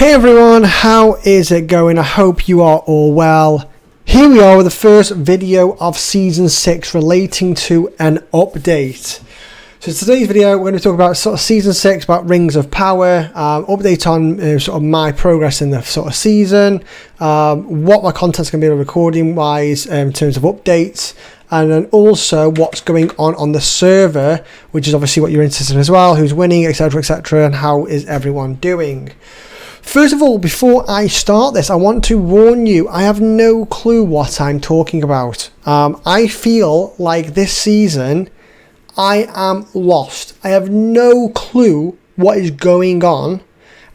Hey everyone, how is it going? I hope you are all well. Here we are with the first video of Season 6 relating to an update. So today's video, we're going to talk about sort of Season 6, about Rings of Power, update on sort of my progress in the sort of season, what my content's going to be recording-wise in terms of updates, and then also what's going on the server, which is obviously what you're interested in as well, who's winning, etc, and how is everyone doing. First of all, before I start this, I want to warn you, I have no clue what I'm talking about. I feel like this season, I am lost. I have no clue what is going on.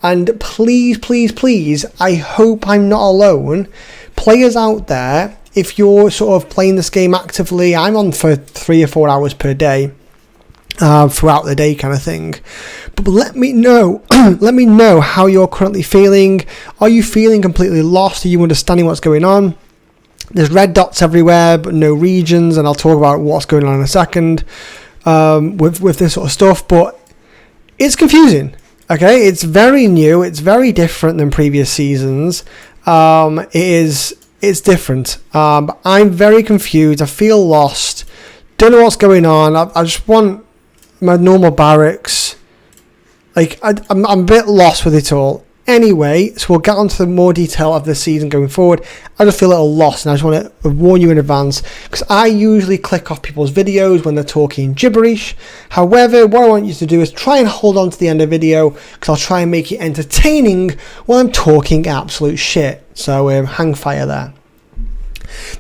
And please, please, please, I hope I'm not alone. Players out there, if you're sort of playing this game actively, I'm on for 3 or 4 hours per day. Throughout the day kind of thing, but let me know let me know how you're currently feeling. Are you feeling completely lost? Are you understanding what's going on? There's red dots everywhere but no regions, and I'll talk about what's going on in a second with this sort of stuff, but it's confusing. Okay, it's very new, it's very different than previous seasons. It's different, but I'm very confused. I feel lost, don't know what's going on. I just want my normal barracks. Like I'm a bit lost with it all. Anyway, so we'll get on to the more detail of the season going forward. I just feel a little lost, and I just want to warn you in advance, because I usually click off people's videos when they're talking gibberish. However, what I want you to do is try and hold on to the end of the video, because I'll try and make it entertaining while I'm talking absolute shit. So hang fire there.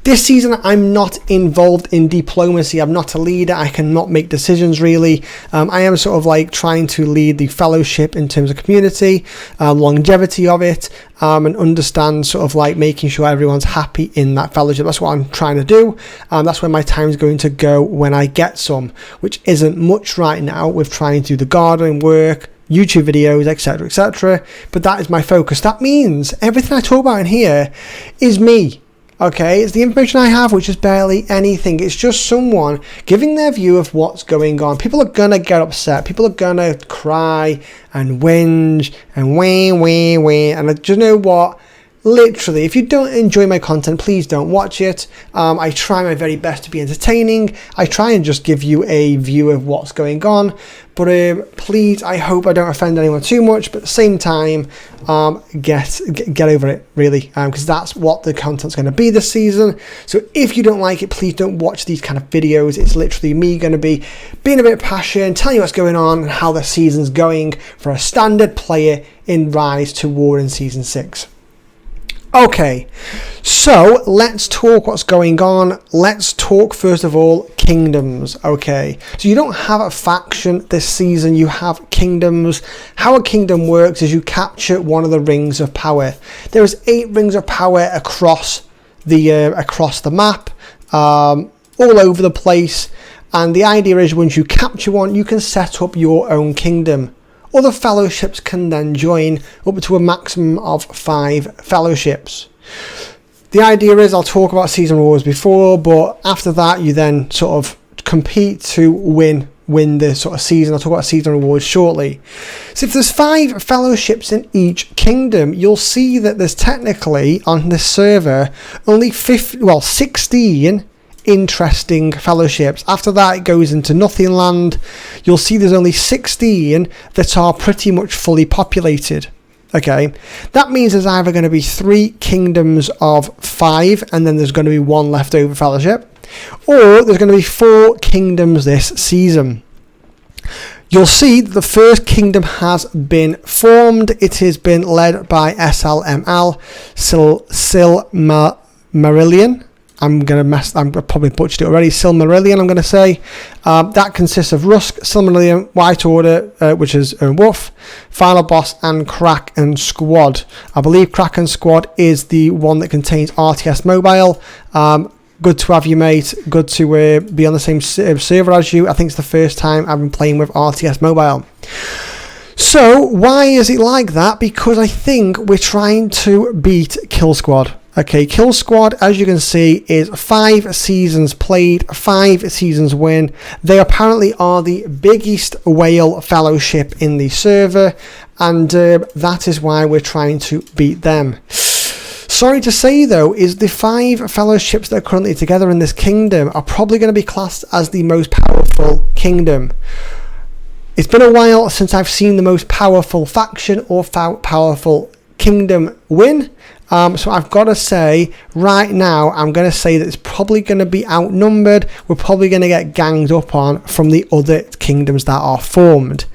This season, I'm not involved in diplomacy. I'm not a leader. I cannot make decisions, really. I am sort of like trying to lead the fellowship in terms of community, longevity of it, and understand sort of like making sure everyone's happy in that fellowship. That's what I'm trying to do. That's where my time's going to go when I get some, which isn't much right now with trying to do the gardening work, YouTube videos, etc, but that is my focus. That means everything I talk about in here is me. Okay, it's the information I have, which is barely anything. It's just someone giving their view of what's going on. People are going to get upset. People are going to cry and whinge and wah. And do you know what? Literally, if you don't enjoy my content, please don't watch it. I try my very best to be entertaining. I try and just give you a view of what's going on. But please, I hope I don't offend anyone too much. But at the same time, get over it, really. Because that's what the content's going to be this season. So if you don't like it, please don't watch these kind of videos. It's literally me going to be being a bit passionate, telling you what's going on and how the season's going for a standard player in Rise to War in Season 6. Okay, so let's talk what's going on. Let's talk first of all kingdoms. Okay, so you don't have a faction this season, you have kingdoms. How a kingdom works is you capture one of the rings of power. There is 8 rings of power across the map, all over the place, and the idea is once you capture one, you can set up your own kingdom. Other fellowships can then join up to a maximum of 5 fellowships. The idea is, I'll talk about season rewards before, but after that you then sort of compete to win the sort of season. I'll talk about season rewards shortly. So if there's 5 fellowships in each kingdom, you'll see that there's technically on this server only 16 interesting fellowships. After that it goes into nothing land. You'll see there's only 16 that are pretty much fully populated. Okay, that means there's either going to be 3 kingdoms of 5 and then there's going to be 1 leftover fellowship, or there's going to be 4 kingdoms this season. You'll see the first kingdom has been formed. It has been led by SLML, Silmarillion. I'm probably butchered it already. Silmarillion, I'm going to say. That consists of Rusk, Silmarillion, White Order, which is Wolf, Final Boss, and Kraken Squad. I believe Kraken Squad is the one that contains RTS Mobile. Good to have you, mate. Good to be on the same server as you. I think it's the first time I've been playing with RTS Mobile. So, why is it like that? Because I think we're trying to beat Kill Squad. Okay, Kill Squad, as you can see, is 5 seasons played, 5 seasons win. They apparently are the biggest whale fellowship in the server, and that is why we're trying to beat them. Sorry to say though, is the 5 fellowships that are currently together in this kingdom are probably going to be classed as the most powerful kingdom. It's been a while since I've seen the most powerful faction or powerful kingdom win. So I've got to say, right now, I'm going to say that it's probably going to be outnumbered. We're probably going to get ganged up on from the other kingdoms that are formed.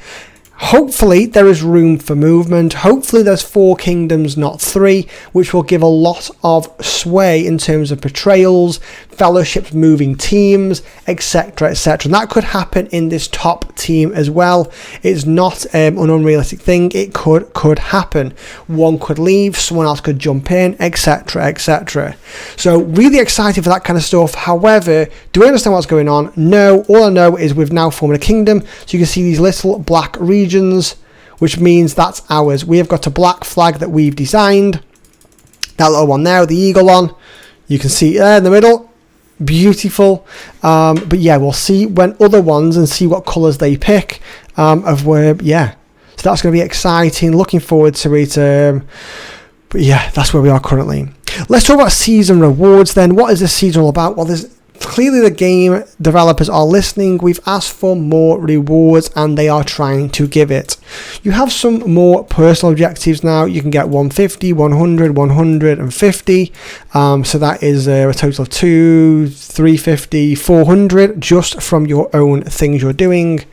Hopefully there is room for movement. Hopefully there's 4 kingdoms, not 3, which will give a lot of sway in terms of betrayals, fellowships moving teams, etc, etc. And that could happen in this top team as well. It's not an unrealistic thing. It could happen. One could leave, someone else could jump in, etc, etc. So really excited for that kind of stuff. However, do I understand what's going on? No. All I know is we've now formed a kingdom. So you can see these little black regions, which means that's ours. We have got a black flag that we've designed. That little one there, the eagle on. You can see there in the middle. Beautiful. But yeah, we'll see when other ones and see what colours they pick. Of where, yeah. So that's going to be exciting. Looking forward to it. But yeah, that's where we are currently. Let's talk about season rewards then. What is this season all about? Well, there's clearly the game developers are listening. We've asked for more rewards and they are trying to give it. You have some more personal objectives now. You can get 150, 100, 150. So that is a total of 2, 350, 400 just from your own things you're doing.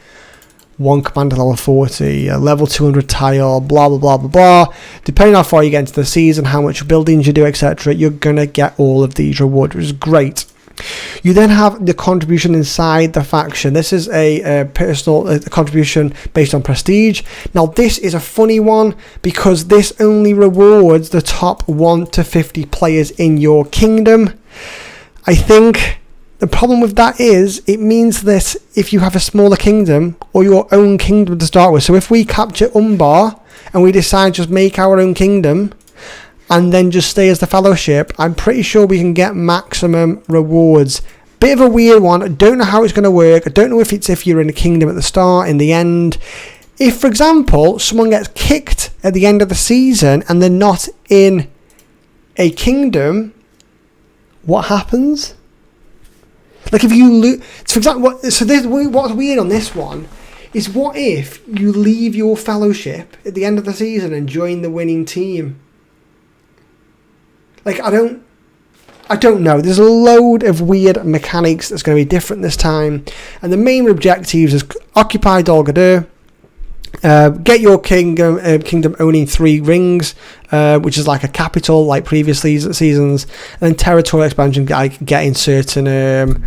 1 commander level 40, level 200 tile, blah blah blah blah blah. Depending on how far you get into the season, how much buildings you do, etc., you're gonna get all of these rewards, which is great. You then have the contribution inside the faction. This is a personal contribution based on prestige. Now this is a funny one because this only rewards the top 1 to 50 players in your kingdom. I think the problem with that is it means that if you have a smaller kingdom or your own kingdom to start with, so if we capture Umbar and we decide to just make our own kingdom and then just stay as the fellowship, I'm pretty sure we can get maximum rewards. Bit of a weird one. I don't know how it's going to work. I don't know if it's if you're in a kingdom at the start, in the end. If, for example, someone gets kicked at the end of the season and they're not in a kingdom, what happens? Like if you lose, for example, what's weird on this one is what if you leave your fellowship at the end of the season and join the winning team? Like, I don't know. There's a load of weird mechanics that's going to be different this time. And the main objectives is occupy Dol Guldur, get your kingdom owning 3 rings, which is like a capital like previous seasons, and then territorial expansion, getting certain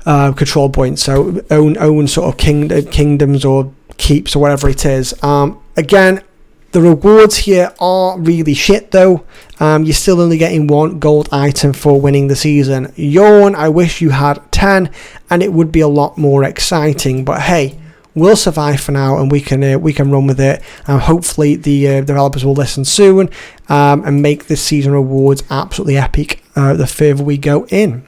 control points. So own sort of kingdoms or keeps or whatever it is. Again, the rewards here are really shit though. You're still only getting 1 gold item for winning the season. Yawn, I wish you had 10 and it would be a lot more exciting, but hey, we'll survive for now and we can run with it. Hopefully the developers will listen soon and make this season rewards absolutely epic the further we go in.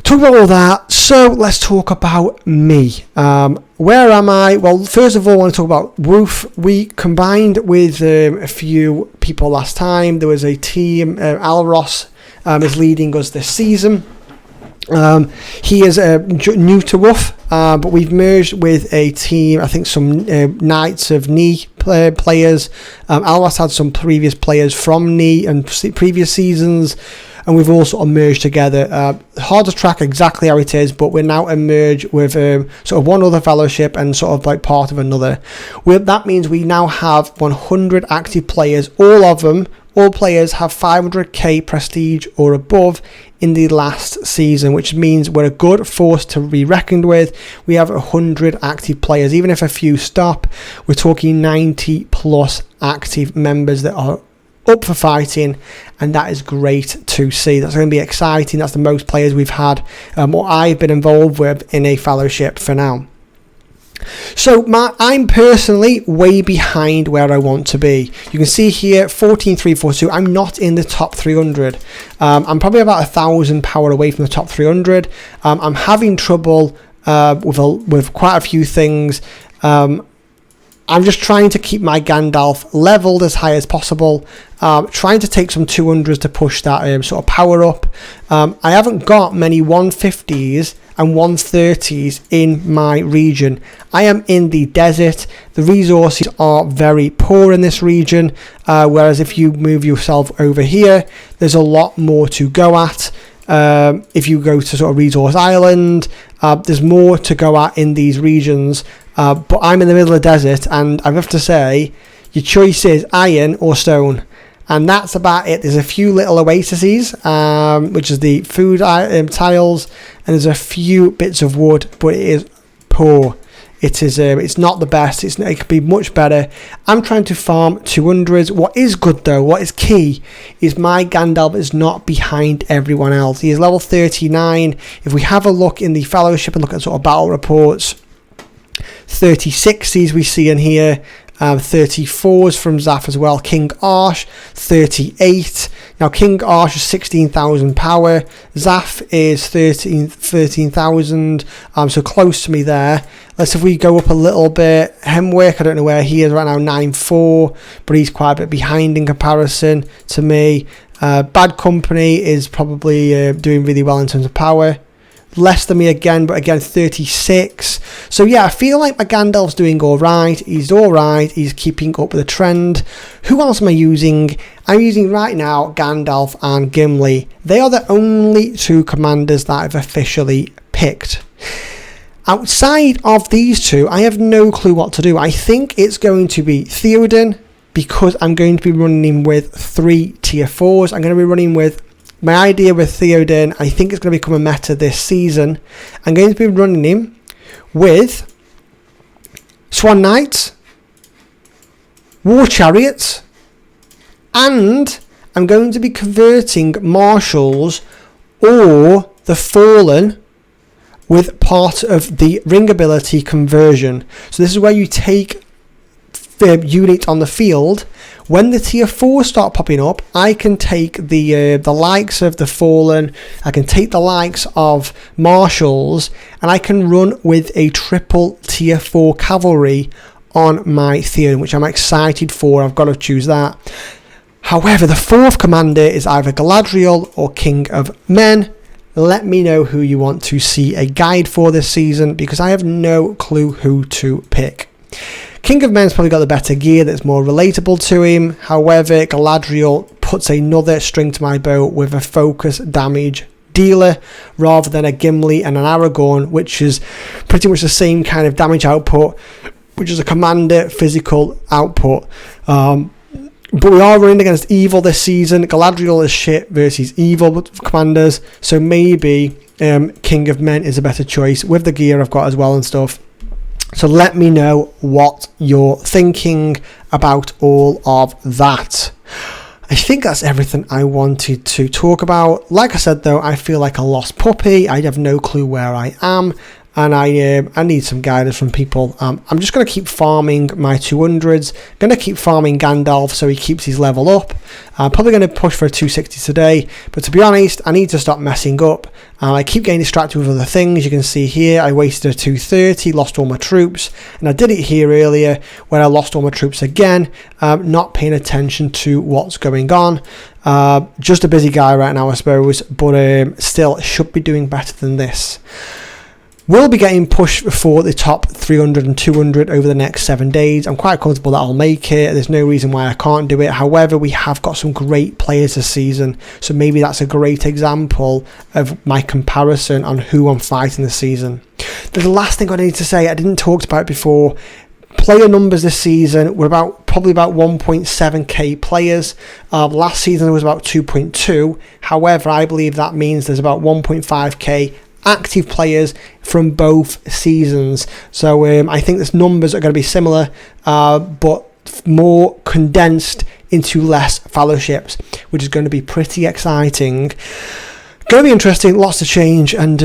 Talk about all that, so let's talk about me. Where am I? Well, first of all, I want to talk about Woof. We combined with a few people last time. There was a team, Alros is leading us this season. He is new to Woof, but we've merged with a team, I think some Knights of Knee players. Alros had some previous players from Knee and previous seasons. And we've all sort of merged together. Hard to track exactly how it is, but we're now emerged with sort of one other fellowship and sort of like part of another. That means we now have 100 active players. All players have 500k prestige or above in the last season, which means we're a good force to be reckoned with. We have 100 active players. Even if a few stop, we're talking 90 plus active members that are up for fighting, and that is great to see. That's going to be exciting. That's the most players we've had or I've been involved with in a fellowship for now. So I'm personally way behind where I want to be. You can see here 14,342. I'm not in the top 300. I'm probably about 1,000 power away from the top 300. I'm having trouble with quite a few things. I'm just trying to keep my Gandalf leveled as high as possible, trying to take some 200s to push that sort of power up. I haven't got many 150s and 130s in my region. I am in the desert. The resources are very poor in this region, whereas if you move yourself over here, there's a lot more to go at. If you go to sort of Resource Island, there's more to go at in these regions. But I'm in the middle of the desert, and I have to say, your choice is iron or stone. And that's about it. There's a few little oases, which is the food tiles, and there's a few bits of wood, but it is poor. It's not the best. It could be much better. I'm trying to farm 200s. What is good though, what is key, is my Gandalf is not behind everyone else. He is level 39. If we have a look in the Fellowship and look at sort of battle reports, 36s we see in here, 34s from Zaf as well. King Arsh 38. Now King Arsh is 16,000 power. Zaf is 13,000. So close to me there. Let's if we go up a little bit. Hemwick, I don't know where he is right now, 9.4, but he's quite a bit behind in comparison to me. Bad Company is probably doing really well in terms of power. Less than me again, but again 36. So yeah, I feel like my Gandalf's doing alright. He's alright. He's keeping up with the trend. Who else am I using? I'm using right now Gandalf and Gimli. They are the only two commanders that I've officially picked. Outside of these two, I have no clue what to do. I think it's going to be Theoden, because I'm going to be running him with 3 tier 4s. I'm going to be running with my idea with Theoden. I think it's going to become a meta this season. I'm going to be running him with Swan Knights, War Chariots, and I'm going to be converting Marshals or the Fallen with part of the ring ability conversion. So this is where you take the unit on the field. When the tier 4 start popping up, I can take the likes of the Fallen, I can take the likes of Marshals, and I can run with a triple tier 4 cavalry on my Theoden, which I'm excited for. I've got to choose that. However, the 4th commander is either Galadriel or King of Men. Let me know who you want to see a guide for this season, because I have no clue who to pick. King of Men's probably got the better gear that's more relatable to him. However, Galadriel puts another string to my bow with a focus damage dealer rather than a Gimli and an Aragorn, which is pretty much the same kind of damage output, which is a commander physical output. But we are running against evil this season. Galadriel is shit versus evil commanders, so maybe King of Men is a better choice with the gear I've got as well and stuff. So let me know what you're thinking about all of that. I think that's everything I wanted to talk about. Like I said though, I feel like a lost puppy. I have no clue where I am, and I need some guidance from people. I'm just going to keep farming my 200s. Going to keep farming Gandalf so he keeps his level up. I'm probably going to push for a 260 today, but to be honest, I need to stop messing up. I keep getting distracted with other things. You can see here I wasted a 230, lost all my troops, and I did it here earlier where I lost all my troops again, not paying attention to what's going on. Just a busy guy right now, I suppose, but still should be doing better than this. We'll be getting pushed for the top 300 and 200 over the next 7 days. I'm quite comfortable that I'll make it. There's no reason why I can't do it. However, we have got some great players this season, so maybe that's a great example of my comparison on who I'm fighting this season. The last thing I need to say, I didn't talk about it before. Player numbers this season were probably about 1.7k players. Last season it was about 2.2. However, I believe that means there's about 1.5k active players from both seasons. So I think this numbers are going to be similar, but more condensed into less fellowships, which is going to be pretty exciting. Going to be interesting, lots to change, and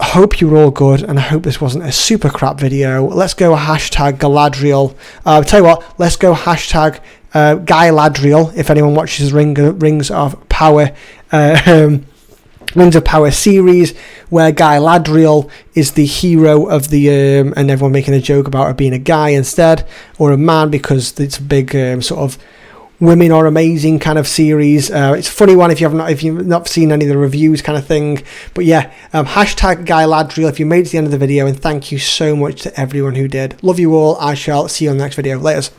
I hope you were all good, and I hope this wasn't a super crap video. Let's go hashtag Galadriel. I'll tell you what, let's go hashtag Guy Ladriel, if anyone watches Rings of Power Rings of Power series, where Guy Ladriel is the hero of the and everyone making a joke about it being a guy instead, or a man, because it's a big sort of women are amazing kind of series. It's a funny one if you've not seen any of the reviews kind of thing. But yeah, hashtag Guy Ladriel if you made it to the end of the video, and thank you so much to everyone who did. Love you all. I shall see you on the next video. Laters.